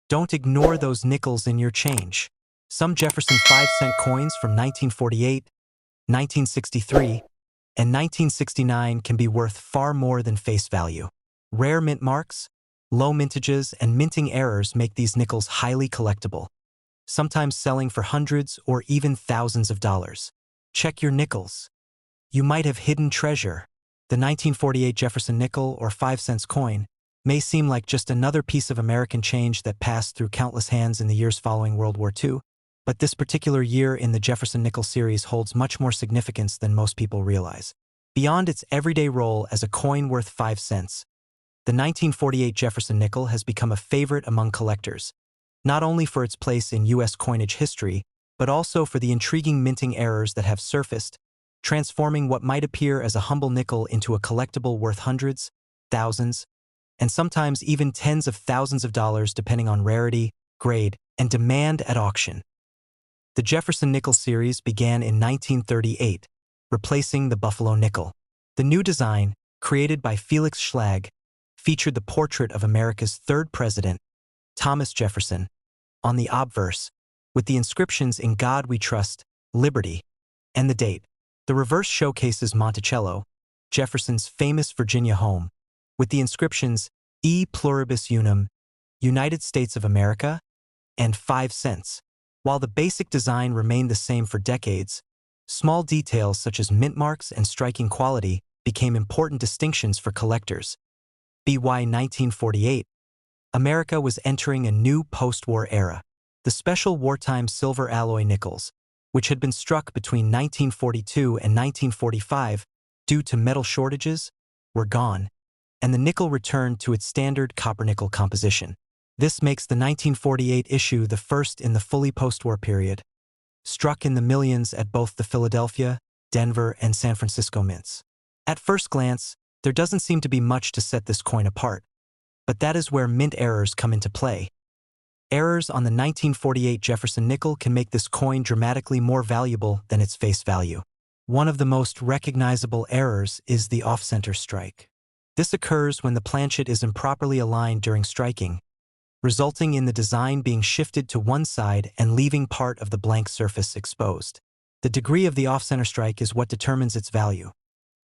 Don't ignore those nickels in your change. Some Jefferson 5-cent coins from 1948, 1963, and 1969 can be worth far more than face value. Rare mint marks, low mintages, and minting errors make these nickels highly collectible, sometimes selling for hundreds or even thousands of dollars. Check your nickels. You might have hidden treasure. The 1948 Jefferson nickel or 5-cent coin may seem like just another piece of American change that passed through countless hands in the years following World War II, but this particular year in the Jefferson nickel series holds much more significance than most people realize. Beyond its everyday role as a coin worth 5 cents, the 1948 Jefferson nickel has become a favorite among collectors, not only for its place in U.S. coinage history, but also for the intriguing minting errors that have surfaced, transforming what might appear as a humble nickel into a collectible worth hundreds, thousands, and sometimes even tens of thousands of dollars depending on rarity, grade, and demand at auction. The Jefferson nickel series began in 1938, replacing the Buffalo nickel. The new design, created by Felix Schlag, featured the portrait of America's third president, Thomas Jefferson, on the obverse, with the inscriptions "In God We Trust," "Liberty," and the date. The reverse showcases Monticello, Jefferson's famous Virginia home, with the inscriptions "E Pluribus Unum," United States of America, and 5 cents. While the basic design remained the same for decades, small details such as mint marks and striking quality became important distinctions for collectors. BY 1948, America was entering a new post-war era. The special wartime silver alloy nickels, which had been struck between 1942 and 1945 due to metal shortages, were gone, and the nickel returned to its standard copper-nickel composition. This makes the 1948 issue the first in the fully post-war period, struck in the millions at both the Philadelphia, Denver, and San Francisco mints. At first glance, there doesn't seem to be much to set this coin apart, but that is where mint errors come into play. Errors on the 1948 Jefferson nickel can make this coin dramatically more valuable than its face value. One of the most recognizable errors is the off-center strike. This occurs when the planchet is improperly aligned during striking, resulting in the design being shifted to one side and leaving part of the blank surface exposed. The degree of the off-center strike is what determines its value.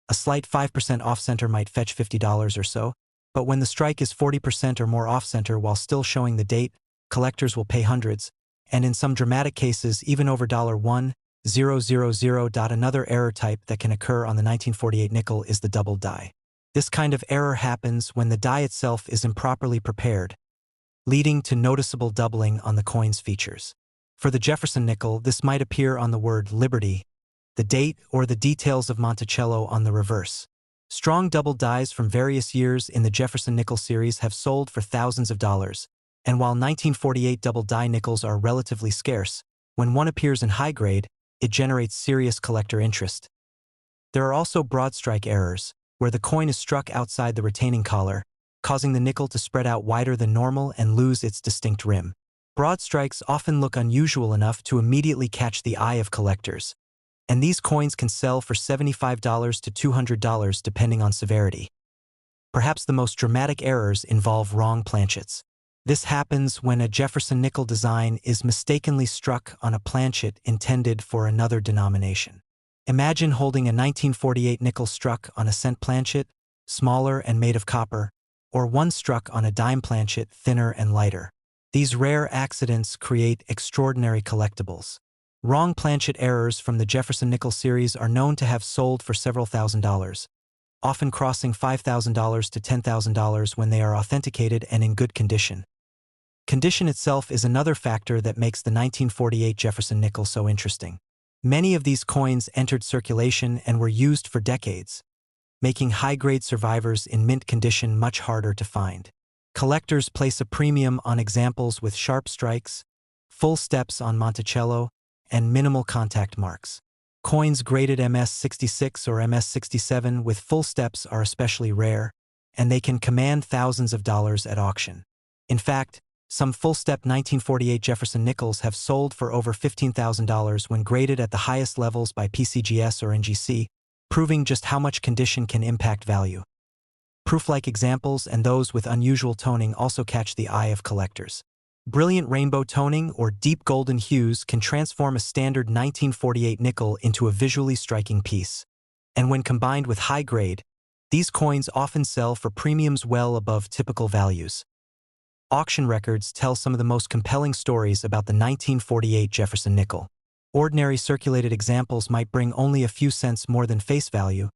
A slight 5% off-center might fetch $50 or so, but when the strike is 40% or more off-center while still showing the date, collectors will pay hundreds, and in some dramatic cases even over $1,000. Another error type that can occur on the 1948 nickel is the double die. This kind of error happens when the die itself is improperly prepared, leading to noticeable doubling on the coin's features. For the Jefferson nickel, this might appear on the word "Liberty," the date, or the details of Monticello on the reverse. Strong double dies from various years in the Jefferson nickel series have sold for thousands of dollars, and while 1948 double die nickels are relatively scarce, when one appears in high grade, it generates serious collector interest. There are also broad strike errors, where the coin is struck outside the retaining collar, causing the nickel to spread out wider than normal and lose its distinct rim. Broad strikes often look unusual enough to immediately catch the eye of collectors, and these coins can sell for $75 to $200 depending on severity. Perhaps the most dramatic errors involve wrong planchets. This happens when a Jefferson nickel design is mistakenly struck on a planchet intended for another denomination. Imagine holding a 1948 nickel struck on a cent planchet, smaller and made of copper, or one struck on a dime planchet, thinner and lighter. These rare accidents create extraordinary collectibles. Wrong planchet errors from the Jefferson nickel series are known to have sold for several $1,000s, often crossing $5,000 to $10,000 when they are authenticated and in good condition. Condition itself is another factor that makes the 1948 Jefferson nickel so interesting. Many of these coins entered circulation and were used for decades, making high-grade survivors in mint condition much harder to find. Collectors place a premium on examples with sharp strikes, full steps on Monticello, and minimal contact marks. Coins graded MS-66 or MS-67 with full steps are especially rare, and they can command thousands of dollars at auction. In fact, some full-step 1948 Jefferson nickels have sold for over $15,000 when graded at the highest levels by PCGS or NGC, proving just how much condition can impact value. Proof-like examples and those with unusual toning also catch the eye of collectors. Brilliant rainbow toning or deep golden hues can transform a standard 1948 nickel into a visually striking piece. And when combined with high grade, these coins often sell for premiums well above typical values. Auction records tell some of the most compelling stories about the 1948 Jefferson nickel. Ordinary circulated examples might bring only a few cents more than face value,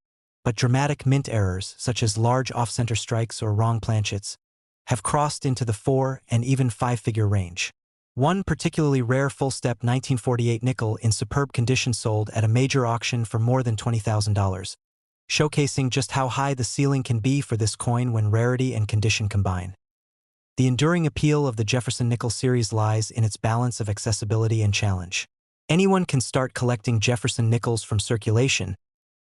but dramatic mint errors, such as large off-center strikes or wrong planchets, have crossed into the 4- and even 5-figure range. One particularly rare full-step 1948 nickel in superb condition sold at a major auction for more than $20,000, showcasing just how high the ceiling can be for this coin when rarity and condition combine. The enduring appeal of the Jefferson Nickel series lies in its balance of accessibility and challenge. Anyone can start collecting Jefferson nickels from circulation,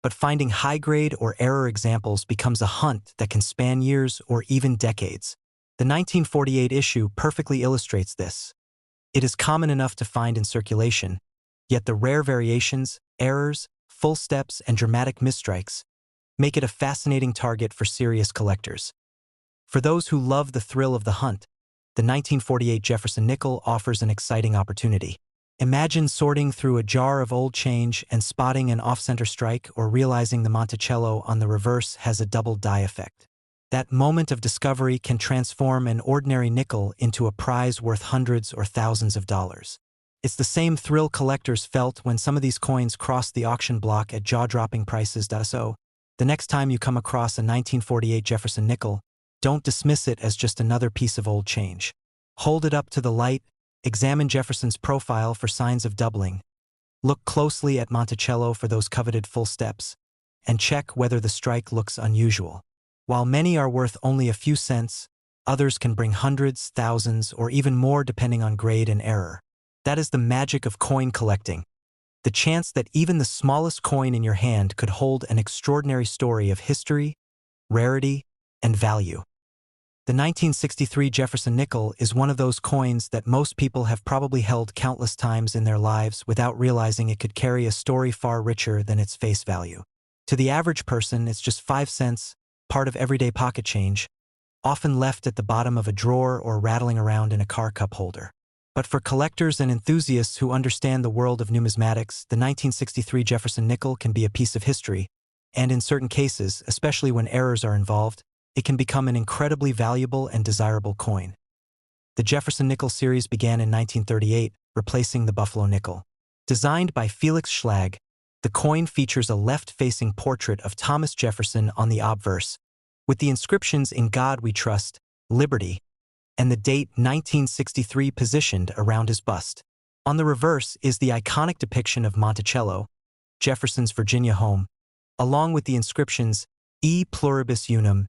but finding high-grade or error examples becomes a hunt that can span years or even decades. The 1948 issue perfectly illustrates this. It is common enough to find in circulation, yet the rare variations, errors, full steps, and dramatic misstrikes make it a fascinating target for serious collectors. For those who love the thrill of the hunt, the 1948 Jefferson nickel offers an exciting opportunity. Imagine sorting through a jar of old change and spotting an off-center strike or realizing the Monticello on the reverse has a double die effect. That moment of discovery can transform an ordinary nickel into a prize worth hundreds or thousands of dollars. It's the same thrill collectors felt when some of these coins crossed the auction block at jaw-dropping prices. So, the next time you come across a 1948 Jefferson nickel, don't dismiss it as just another piece of old change. Hold it up to the light, examine Jefferson's profile for signs of doubling, look closely at Monticello for those coveted full steps, and check whether the strike looks unusual. While many are worth only a few cents, others can bring hundreds, thousands, or even more depending on grade and error. That is the magic of coin collecting. The chance that even the smallest coin in your hand could hold an extraordinary story of history, rarity, and value. The 1963 Jefferson nickel is one of those coins that most people have probably held countless times in their lives without realizing it could carry a story far richer than its face value. To the average person, it's just 5 cents, part of everyday pocket change, often left at the bottom of a drawer or rattling around in a car cup holder. But for collectors and enthusiasts who understand the world of numismatics, the 1963 Jefferson nickel can be a piece of history, and in certain cases, especially when errors are involved, it can become an incredibly valuable and desirable coin. The Jefferson Nickel series began in 1938, replacing the Buffalo nickel. Designed by Felix Schlag, the coin features a left-facing portrait of Thomas Jefferson on the obverse, with the inscriptions "In God We Trust," "Liberty," and the date 1963 positioned around his bust. On the reverse is the iconic depiction of Monticello, Jefferson's Virginia home, along with the inscriptions "E Pluribus Unum,"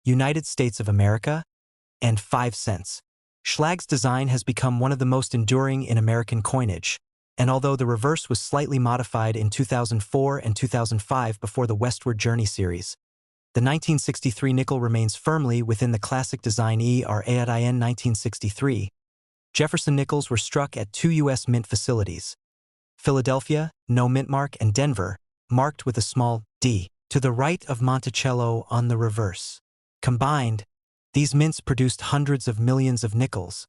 United States of America, and 5 cents. Schlag's design has become one of the most enduring in American coinage, and although the reverse was slightly modified in 2004 and 2005 before the Westward Journey series, the 1963 nickel remains firmly within the classic design ERA-IN 1963. Jefferson nickels were struck at 2 U.S. mint facilities: Philadelphia, no mint mark, and Denver, marked with a small D, to the right of Monticello on the reverse. Combined, these mints produced hundreds of millions of nickels,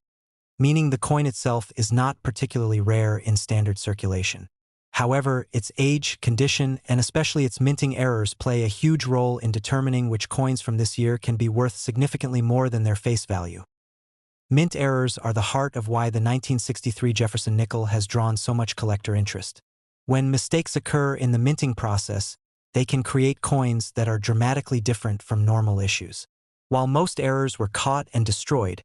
meaning the coin itself is not particularly rare in standard circulation. However, its age, condition, and especially its minting errors play a huge role in determining which coins from this year can be worth significantly more than their face value. Mint errors are the heart of why the 1963 Jefferson nickel has drawn so much collector interest. When mistakes occur in the minting process, they can create coins that are dramatically different from normal issues. While most errors were caught and destroyed,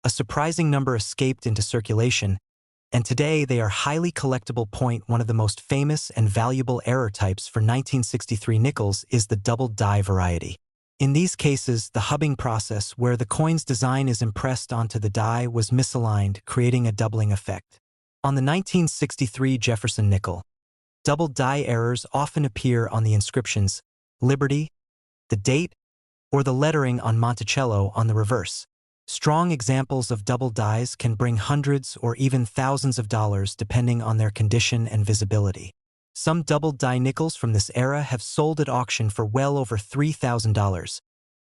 a surprising number escaped into circulation, and today they are highly collectible. One of the most famous and valuable error types for 1963 nickels is the double die variety. In these cases, the hubbing process where the coin's design is impressed onto the die was misaligned, creating a doubling effect. On the 1963 Jefferson nickel, double die errors often appear on the inscriptions "Liberty," the date, or the lettering on Monticello on the reverse. Strong examples of double dies can bring hundreds or even thousands of dollars depending on their condition and visibility. Some double die nickels from this era have sold at auction for well over $3,000,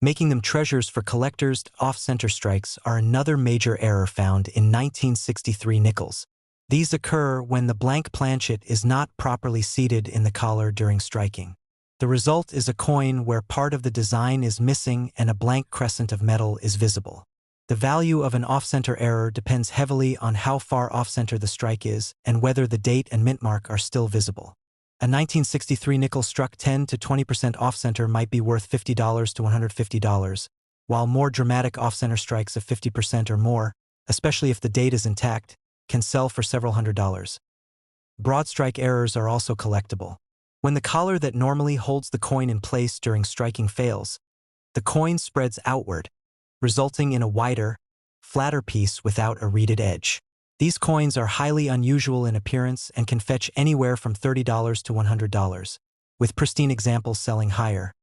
making them treasures for collectors. Off-center strikes are another major error found in 1963 nickels. These occur when the blank planchet is not properly seated in the collar during striking. The result is a coin where part of the design is missing and a blank crescent of metal is visible. The value of an off-center error depends heavily on how far off-center the strike is and whether the date and mint mark are still visible. A 1963 nickel struck 10 to 20% off-center might be worth $50 to $150, while more dramatic off-center strikes of 50% or more, especially if the date is intact, can sell for several $100s. Broad strike errors are also collectible. When the collar that normally holds the coin in place during striking fails, the coin spreads outward, resulting in a wider, flatter piece without a reeded edge. These coins are highly unusual in appearance and can fetch anywhere from $30 to $100, with pristine examples selling higher.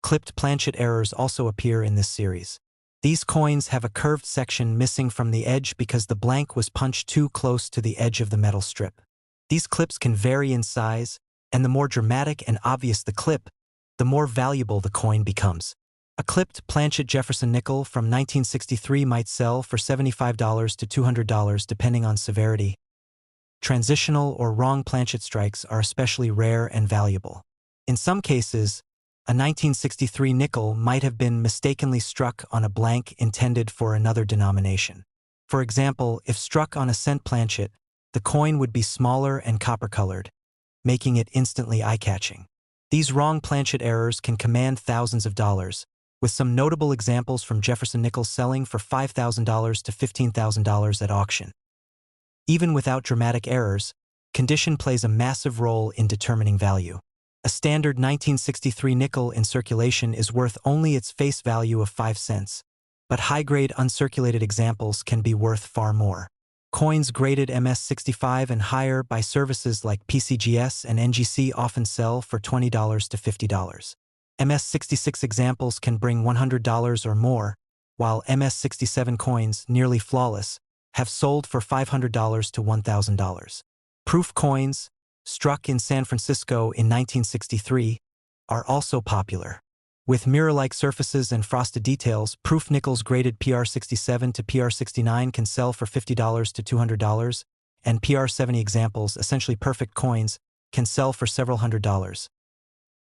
Clipped planchet errors also appear in this series. These coins have a curved section missing from the edge because the blank was punched too close to the edge of the metal strip. These clips can vary in size, and the more dramatic and obvious the clip, the more valuable the coin becomes. A clipped planchet Jefferson nickel from 1963 might sell for $75 to $200 depending on severity. Transitional or wrong planchet strikes are especially rare and valuable. In some cases, a 1963 nickel might have been mistakenly struck on a blank intended for another denomination. For example, if struck on a cent planchet, the coin would be smaller and copper-colored, making it instantly eye-catching. These wrong planchet errors can command thousands of dollars, with some notable examples from Jefferson nickels selling for $5,000 to $15,000 at auction. Even without dramatic errors, condition plays a massive role in determining value. A standard 1963 nickel in circulation is worth only its face value of 5 cents, but high-grade uncirculated examples can be worth far more. Coins graded MS-65 and higher by services like PCGS and NGC often sell for $20 to $50. MS-66 examples can bring $100 or more, while MS-67 coins, nearly flawless, have sold for $500 to $1,000. Proof coins, struck in San Francisco in 1963, are also popular. With mirror-like surfaces and frosted details, proof nickels graded PR-67 to PR-69 can sell for $50 to $200, and PR-70 examples, essentially perfect coins, can sell for several $100s.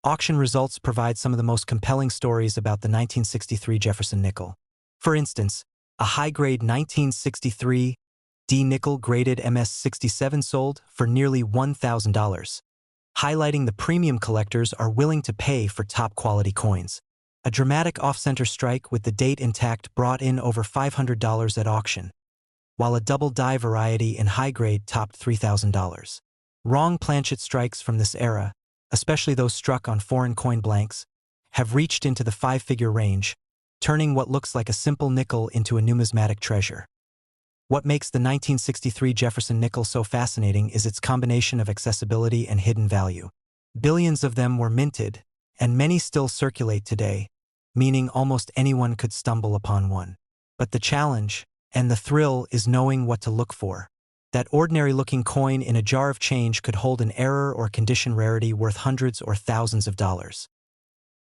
Auction results provide some of the most compelling stories about the 1963 Jefferson nickel. For instance, a high-grade 1963 D nickel graded MS-67 sold for nearly $1,000, highlighting the premium collectors are willing to pay for top-quality coins. A dramatic off-center strike with the date intact brought in over $500 at auction, while a double-die variety in high-grade topped $3,000. Wrong planchet strikes from this era, especially those struck on foreign coin blanks, have reached into the five-figure range, turning what looks like a simple nickel into a numismatic treasure. What makes the 1963 Jefferson nickel so fascinating is its combination of accessibility and hidden value. Billions of them were minted, and many still circulate today, meaning almost anyone could stumble upon one. But the challenge, and the thrill, is knowing what to look for. That ordinary-looking coin in a jar of change could hold an error or condition rarity worth hundreds or thousands of dollars.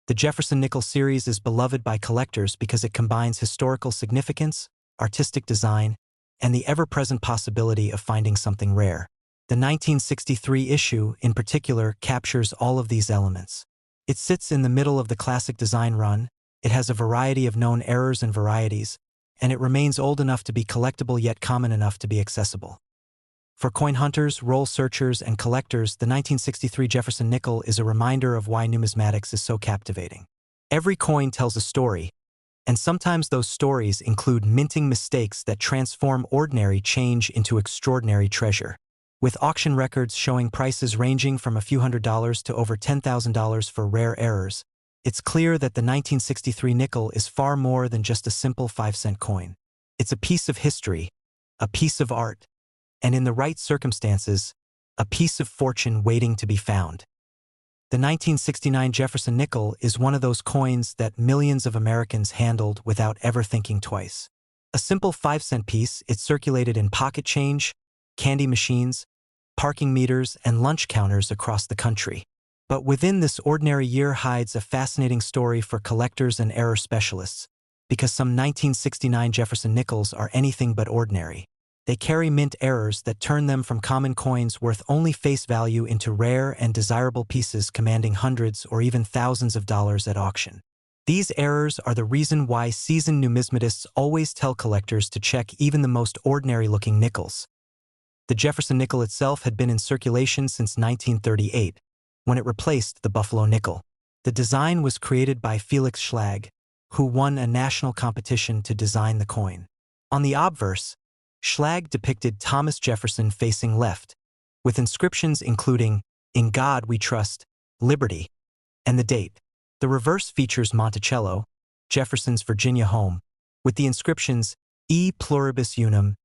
The Jefferson nickel series is beloved by collectors because it combines historical significance, artistic design, and the ever-present possibility of finding something rare. The 1963 issue, in particular, captures all of these elements. It sits in the middle of the classic design run, it has a variety of known errors and varieties, and it remains old enough to be collectible yet common enough to be accessible. For coin hunters, roll searchers, and collectors, the 1963 Jefferson nickel is a reminder of why numismatics is so captivating. Every coin tells a story, and sometimes those stories include minting mistakes that transform ordinary change into extraordinary treasure. With auction records showing prices ranging from a few $100s to over $10,000 for rare errors, it's clear that the 1963 nickel is far more than just a simple 5-cent coin. It's a piece of history, a piece of art, and in the right circumstances, a piece of fortune waiting to be found. The 1969 Jefferson nickel is one of those coins that millions of Americans handled without ever thinking twice. A simple 5-cent piece, it circulated in pocket change, candy machines, parking meters, and lunch counters across the country. But within this ordinary year hides a fascinating story for collectors and error specialists, because some 1969 Jefferson nickels are anything but ordinary. They carry mint errors that turn them from common coins worth only face value into rare and desirable pieces commanding hundreds or even thousands of dollars at auction. These errors are the reason why seasoned numismatists always tell collectors to check even the most ordinary-looking nickels. The Jefferson nickel itself had been in circulation since 1938, when it replaced the Buffalo nickel. The design was created by Felix Schlag, who won a national competition to design the coin. On the obverse, Schlag depicted Thomas Jefferson facing left, with inscriptions including, "In God We Trust," "Liberty," and the date. The reverse features Monticello, Jefferson's Virginia home, with the inscriptions E Pluribus Unum,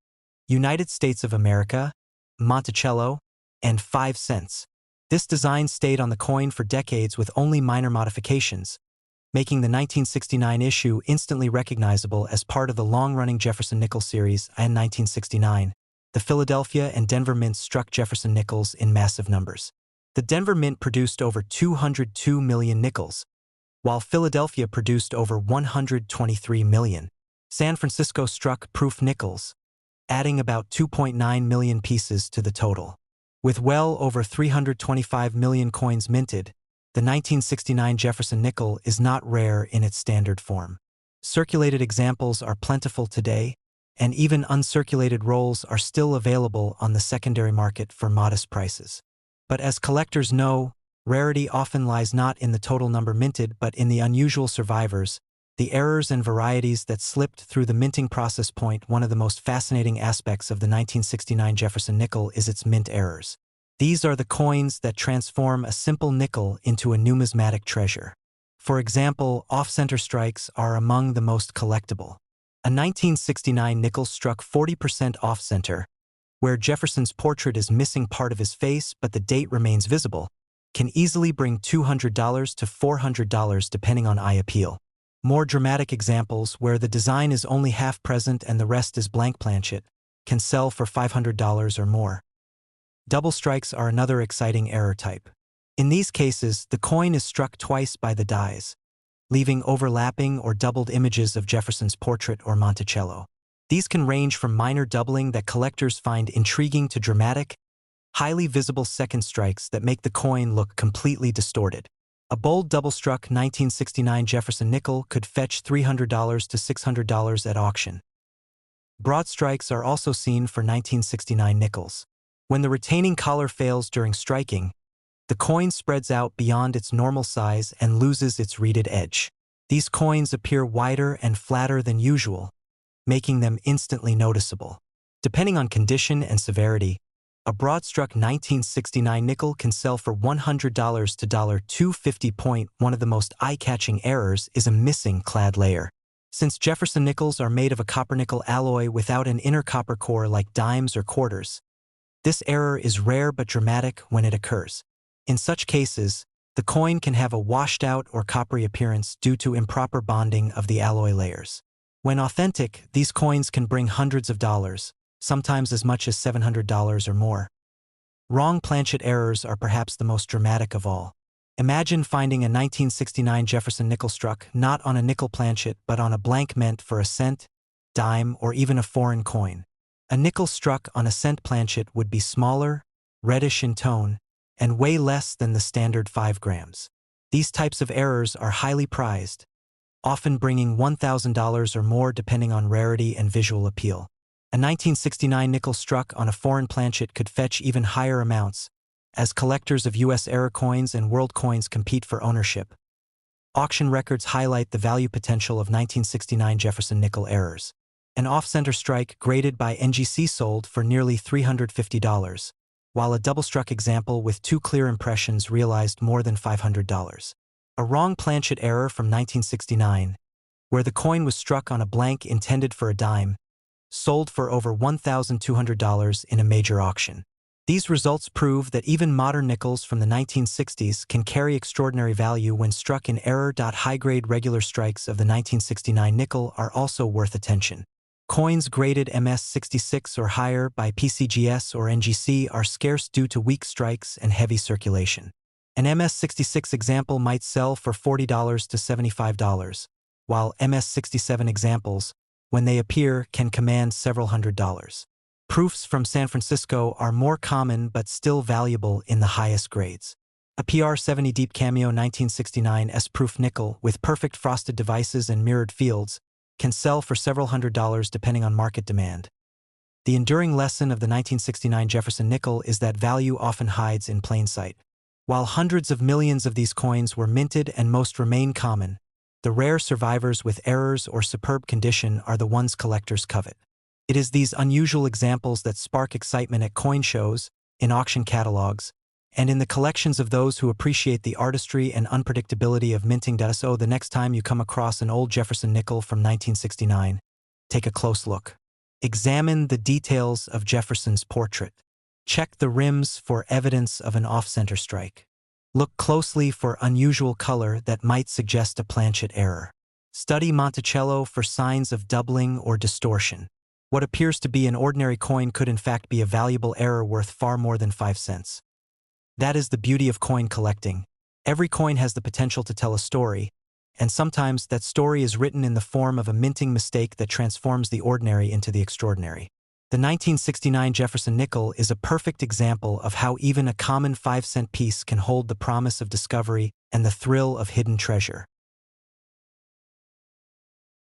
United States of America, Monticello, and 5 cents. This design stayed on the coin for decades with only minor modifications, making the 1969 issue instantly recognizable as part of the long-running Jefferson nickel series. In 1969, the Philadelphia and Denver mints struck Jefferson nickels in massive numbers. The Denver mint produced over 202 million nickels, while Philadelphia produced over 123 million. San Francisco struck proof nickels, adding about 2.9 million pieces to the total. With well over 325 million coins minted, the 1969 Jefferson nickel is not rare in its standard form. Circulated examples are plentiful today, and even uncirculated rolls are still available on the secondary market for modest prices. But as collectors know, rarity often lies not in the total number minted but in the unusual survivors, the errors and varieties that slipped through the minting process. One of the most fascinating aspects of the 1969 Jefferson nickel is its mint errors. These are the coins that transform a simple nickel into a numismatic treasure. For example, off-center strikes are among the most collectible. A 1969 nickel struck 40% off-center, where Jefferson's portrait is missing part of his face but the date remains visible, can easily bring $200 to $400 depending on eye appeal. More dramatic examples, where the design is only half present and the rest is blank planchet, can sell for $500 or more. Double strikes are another exciting error type. In these cases, the coin is struck twice by the dies, leaving overlapping or doubled images of Jefferson's portrait or Monticello. These can range from minor doubling that collectors find intriguing to dramatic, highly visible second strikes that make the coin look completely distorted. A bold double-struck 1969 Jefferson nickel could fetch $300 to $600 at auction. Broad strikes are also seen for 1969 nickels. When the retaining collar fails during striking, the coin spreads out beyond its normal size and loses its reeded edge. These coins appear wider and flatter than usual, making them instantly noticeable. Depending on condition and severity, a broad-struck 1969 nickel can sell for $100 to $250. One of the most eye-catching errors is a missing clad layer. Since Jefferson nickels are made of a copper-nickel alloy without an inner copper core like dimes or quarters, this error is rare but dramatic when it occurs. In such cases, the coin can have a washed-out or coppery appearance due to improper bonding of the alloy layers. When authentic, these coins can bring hundreds of dollars, sometimes as much as $700 or more. Wrong planchet errors are perhaps the most dramatic of all. Imagine finding a 1969 Jefferson nickel struck not on a nickel planchet but on a blank meant for a cent, dime, or even a foreign coin. A nickel struck on a cent planchet would be smaller, reddish in tone, and weigh less than the standard 5 grams. These types of errors are highly prized, often bringing $1,000 or more depending on rarity and visual appeal. A 1969 nickel struck on a foreign planchet could fetch even higher amounts, as collectors of U.S. error coins and world coins compete for ownership. Auction records highlight the value potential of 1969 Jefferson nickel errors. An off-center strike graded by NGC sold for nearly $350, while a double-struck example with 2 clear impressions realized more than $500. A wrong planchet error from 1969, where the coin was struck on a blank intended for a dime, sold for over $1,200 in a major auction. These results prove that even modern nickels from the 1960s can carry extraordinary value when struck in error. High-grade regular strikes of the 1969 nickel are also worth attention. Coins graded MS66 or higher by PCGS or NGC are scarce due to weak strikes and heavy circulation. An MS-66 example might sell for $40 to $75, while MS-67 examples, when they appear, can command several $100s. Proofs from San Francisco are more common but still valuable in the highest grades. A PR-70 Deep Cameo 1969 S-proof nickel with perfect frosted devices and mirrored fields can sell for several $100s depending on market demand. The enduring lesson of the 1969 Jefferson nickel is that value often hides in plain sight. While hundreds of millions of these coins were minted and most remain common, the rare survivors with errors or superb condition are the ones collectors covet. It is these unusual examples that spark excitement at coin shows, in auction catalogs, and in the collections of those who appreciate the artistry and unpredictability of minting. So the next time you come across an old Jefferson nickel from 1969, take a close look. Examine the details of Jefferson's portrait. Check the rims for evidence of an off-center strike. Look closely for unusual color that might suggest a planchet error. Study Monticello for signs of doubling or distortion. What appears to be an ordinary coin could in fact be a valuable error worth far more than 5 cents. That is the beauty of coin collecting. Every coin has the potential to tell a story, and sometimes that story is written in the form of a minting mistake that transforms the ordinary into the extraordinary. The 1969 Jefferson nickel is a perfect example of how even a common 5-cent piece can hold the promise of discovery and the thrill of hidden treasure.